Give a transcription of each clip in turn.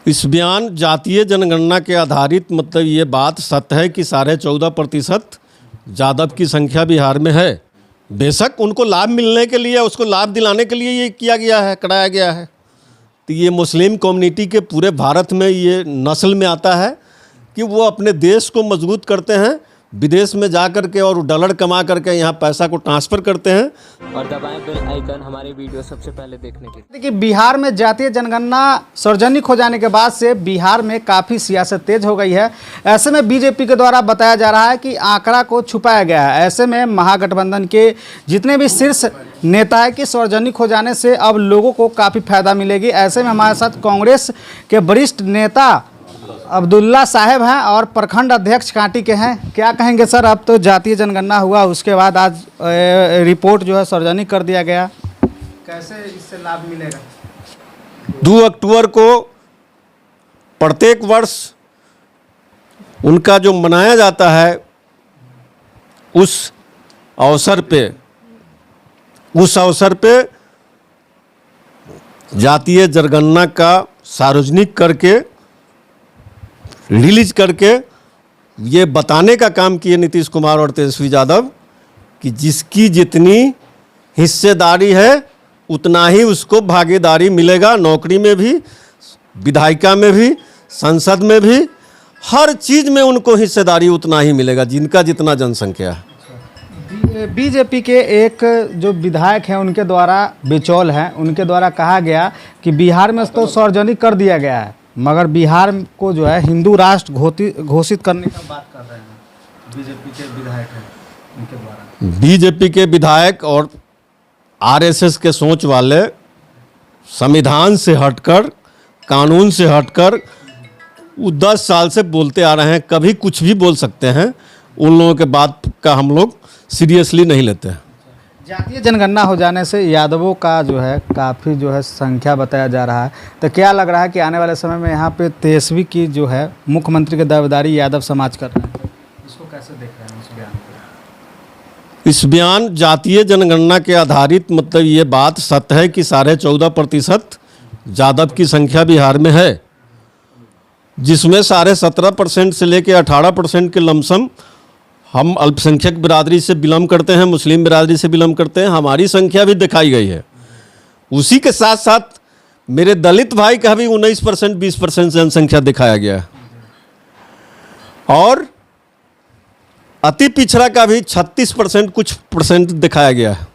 इस बयान जातीय जनगणना के आधारित मतलब ये बात सत्य है कि 14.5% यादव की संख्या बिहार में है। बेशक उनको लाभ मिलने के लिए, उसको लाभ दिलाने के लिए ये किया गया है, कराया गया है। तो ये मुस्लिम कम्युनिटी के पूरे भारत में ये नस्ल में आता है कि वो अपने देश को मजबूत करते हैं, विदेश में जा कर के और डॉलर कमा करके यहाँ पैसा को ट्रांसफ़र करते हैं। और दबाएं बेल आइकन हमारी वीडियो सबसे पहले देखने के लिए। देखिए, बिहार में जातीय जनगणना सार्वजनिक हो जाने के बाद से बिहार में काफ़ी सियासत तेज हो गई है। ऐसे में बीजेपी के द्वारा बताया जा रहा है कि आंकड़ा को छुपाया गया है। ऐसे में महागठबंधन के जितने भी शीर्ष नेता है कि सार्वजनिक हो जाने से अब लोगों को काफ़ी फायदा मिलेगी। ऐसे में हमारे साथ कांग्रेस के वरिष्ठ नेता अब्दुल्ला साहब हैं और प्रखंड अध्यक्ष कांटी के हैं। क्या कहेंगे सर? अब तो जातीय जनगणना हुआ, उसके बाद आज रिपोर्ट जो है सार्वजनिक कर दिया गया, कैसे इससे लाभ मिलेगा? 2 अक्टूबर को प्रत्येक वर्ष उनका जो मनाया जाता है उस अवसर पे जातीय जनगणना का सार्वजनिक करके रिलीज करके ये बताने का काम किए नीतीश कुमार और तेजस्वी यादव कि जिसकी जितनी हिस्सेदारी है उतना ही उसको भागीदारी मिलेगा, नौकरी में भी, विधायिका में भी, संसद में भी, हर चीज़ में उनको हिस्सेदारी उतना ही मिलेगा जिनका जितना जनसंख्या है। बीजेपी के एक जो विधायक हैं उनके द्वारा, बिचौल हैं, उनके द्वारा कहा गया कि बिहार में तो सार्वजनिक कर दिया गया है मगर बिहार को जो है हिंदू राष्ट्र घोषित करने का बात कर रहे हैं। बीजेपी के विधायक हैं उनके द्वारा। बीजेपी के विधायक और आरएसएस के सोच वाले संविधान से हटकर, कानून से हटकर वो 10 साल से बोलते आ रहे हैं, कभी कुछ भी बोल सकते हैं। उन लोगों के बात का हम लोग सीरियसली नहीं लेते हैं। जातीय जनगणना हो जाने से यादवों का जो है काफ़ी जो है संख्या बताया जा रहा है, तो क्या लग रहा है कि आने वाले समय में यहाँ पे तेजस्वी की जो है मुख्यमंत्री की दावेदारी यादव समाज कर रहे हैं, इसको कैसे देख रहे हैं इस बयान को? इस बयान जातीय जनगणना के आधारित मतलब ये बात सत्य है कि 14.5% यादव की संख्या बिहार में है, जिसमें 17.5% से लेकर 18% के लमसम हम अल्पसंख्यक बिरादरी से बिलोंग करते हैं, मुस्लिम बिरादरी से बिलोंग करते हैं। हमारी संख्या भी दिखाई गई है। उसी के साथ साथ मेरे दलित भाई का भी 19% 20% जनसंख्या दिखाया गया है और अति पिछड़ा का भी 36% कुछ परसेंट दिखाया गया है,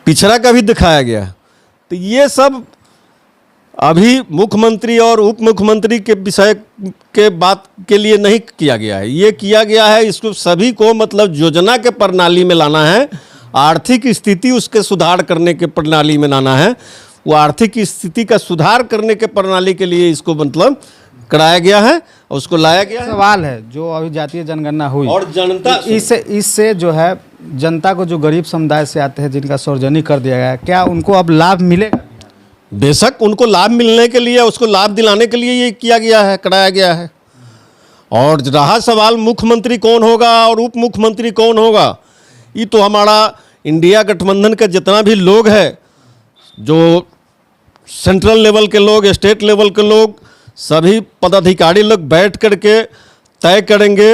पिछड़ा का भी दिखाया गया है। तो ये सब अभी मुख्यमंत्री और उप मुख्यमंत्री के विषय के बात के लिए नहीं किया गया है। ये किया गया है इसको सभी को मतलब योजना के प्रणाली में लाना है, आर्थिक स्थिति उसके सुधार करने के प्रणाली में लाना है। वो आर्थिक स्थिति का सुधार करने के प्रणाली के लिए इसको मतलब कराया गया है और उसको लाया गया है। सवाल है जो अभी जातीय जनगणना हुई और जनता इससे जो है जनता को, जो गरीब समुदाय से आते हैं जिनका सार्वजनिक कर दिया गया है, क्या उनको अब लाभ मिलेगा? बेशक उनको लाभ मिलने के लिए, उसको लाभ दिलाने के लिए ये किया गया है, कराया गया है। और रहा सवाल मुख्यमंत्री कौन होगा और उप मुख्यमंत्री कौन होगा, ये तो हमारा इंडिया गठबंधन का जितना भी लोग हैं, जो सेंट्रल लेवल के लोग, स्टेट लेवल के लोग, सभी पदाधिकारी लोग बैठ करके तय करेंगे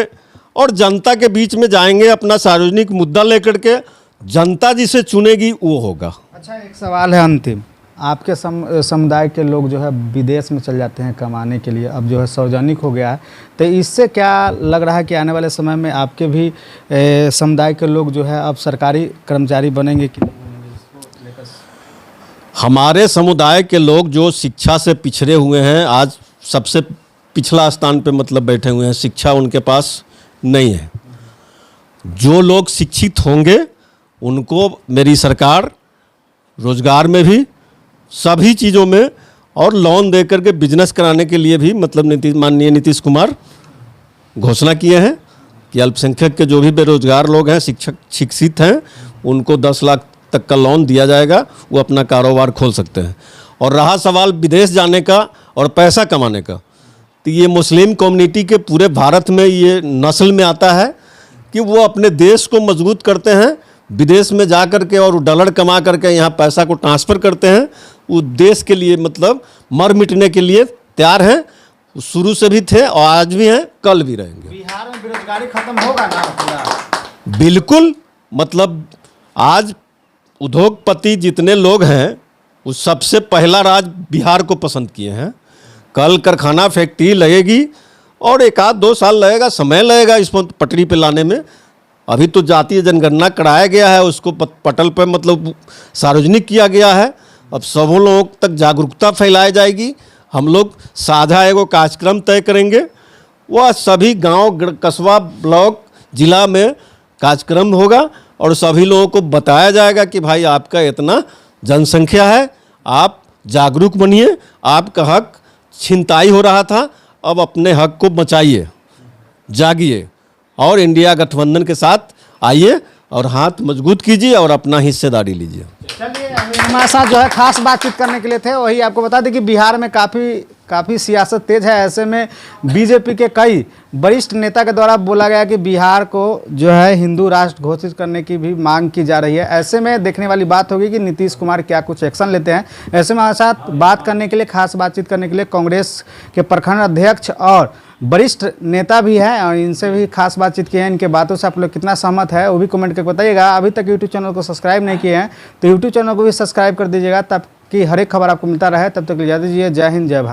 और जनता के बीच में जाएंगे, अपना सार्वजनिक मुद्दा लेकर के जनता जिसे चुनेगी वो होगा। अच्छा, एक सवाल है अंतिम, आपके समुदाय के लोग जो है विदेश में चल जाते हैं कमाने के लिए, अब जो है सार्वजनिक हो गया है, तो इससे क्या लग रहा है कि आने वाले समय में आपके भी समुदाय के लोग जो है अब सरकारी कर्मचारी बनेंगे कि नहीं बनेंगे? इसको लेकर हमारे समुदाय के लोग जो शिक्षा से पिछड़े हुए हैं, आज सबसे पिछला स्थान पे मतलब बैठे हुए हैं, शिक्षा उनके पास नहीं है। जो लोग शिक्षित होंगे उनको मेरी सरकार रोजगार में भी, सभी चीज़ों में और लोन दे करके बिजनेस कराने के लिए भी मतलब माननीय नीतीश कुमार घोषणा किए हैं कि अल्पसंख्यक के जो भी बेरोजगार लोग हैं, शिक्षित हैं, उनको 10 लाख तक का लोन दिया जाएगा, वो अपना कारोबार खोल सकते हैं। और रहा सवाल विदेश जाने का और पैसा कमाने का, तो ये मुस्लिम कम्युनिटी के पूरे भारत में ये नस्ल में आता है कि वो अपने देश को मजबूत करते हैं, विदेश में जा कर के और डॉलर कमा करके यहाँ पैसा को ट्रांसफ़र करते हैं, वो देश के लिए मतलब मर मिटने के लिए तैयार हैं, शुरू से भी थे और आज भी हैं, कल भी रहेंगे। बिहार में बेरोजगारी खत्म होगा ना पूरा? बिल्कुल, मतलब आज उद्योगपति जितने लोग हैं वो सबसे पहला राज बिहार को पसंद किए हैं। कल कारखाना फैक्ट्री लगेगी और 1-2 साल लगेगा, समय लगेगा इसको पटरी पे लाने में। अभी तो जातीय जनगणना कराया गया है, उसको पटल पर मतलब सार्वजनिक किया गया है। अब सब लोगों तक जागरूकता फैलाई जाएगी। हम लोग साझा एगो कार्यक्रम तय करेंगे, वह सभी गांव, कस्बा, ब्लॉक, जिला में कार्यक्रम होगा और सभी लोगों को बताया जाएगा कि भाई आपका इतना जनसंख्या है, आप जागरूक बनिए, आपका हक छिनताई हो रहा था, अब अपने हक को बचाइए, जागिए और इंडिया गठबंधन के साथ आइए और हाथ मजबूत कीजिए और अपना हिस्सेदारी लीजिए। चलिए, अभी हमारे साथ जो है खास बातचीत करने के लिए थे, वही आपको बता दें कि बिहार में काफ़ी सियासत तेज है। ऐसे में बीजेपी के कई वरिष्ठ नेता के द्वारा बोला गया कि बिहार को जो है हिंदू राष्ट्र घोषित करने की भी मांग की जा रही है। ऐसे में देखने वाली बात होगी कि नीतीश कुमार क्या कुछ एक्शन लेते हैं। ऐसे में हमारे साथ बात करने के लिए, खास बातचीत करने के लिए कांग्रेस के प्रखंड अध्यक्ष और वरिष्ठ नेता भी हैं और इनसे भी खास बातचीत की है। इनके बातों से आप लोग कितना सहमत है वो भी कमेंट करके बताइएगा। अभी तक यूट्यूब चैनल को सब्सक्राइब नहीं किए हैं तो यूट्यूब चैनल को भी सब्सक्राइब कर दीजिएगा ताकि हर एक खबर आपको मिलता रहे। तब तक इजाज़त दीजिए। जय हिंद, जय भारत।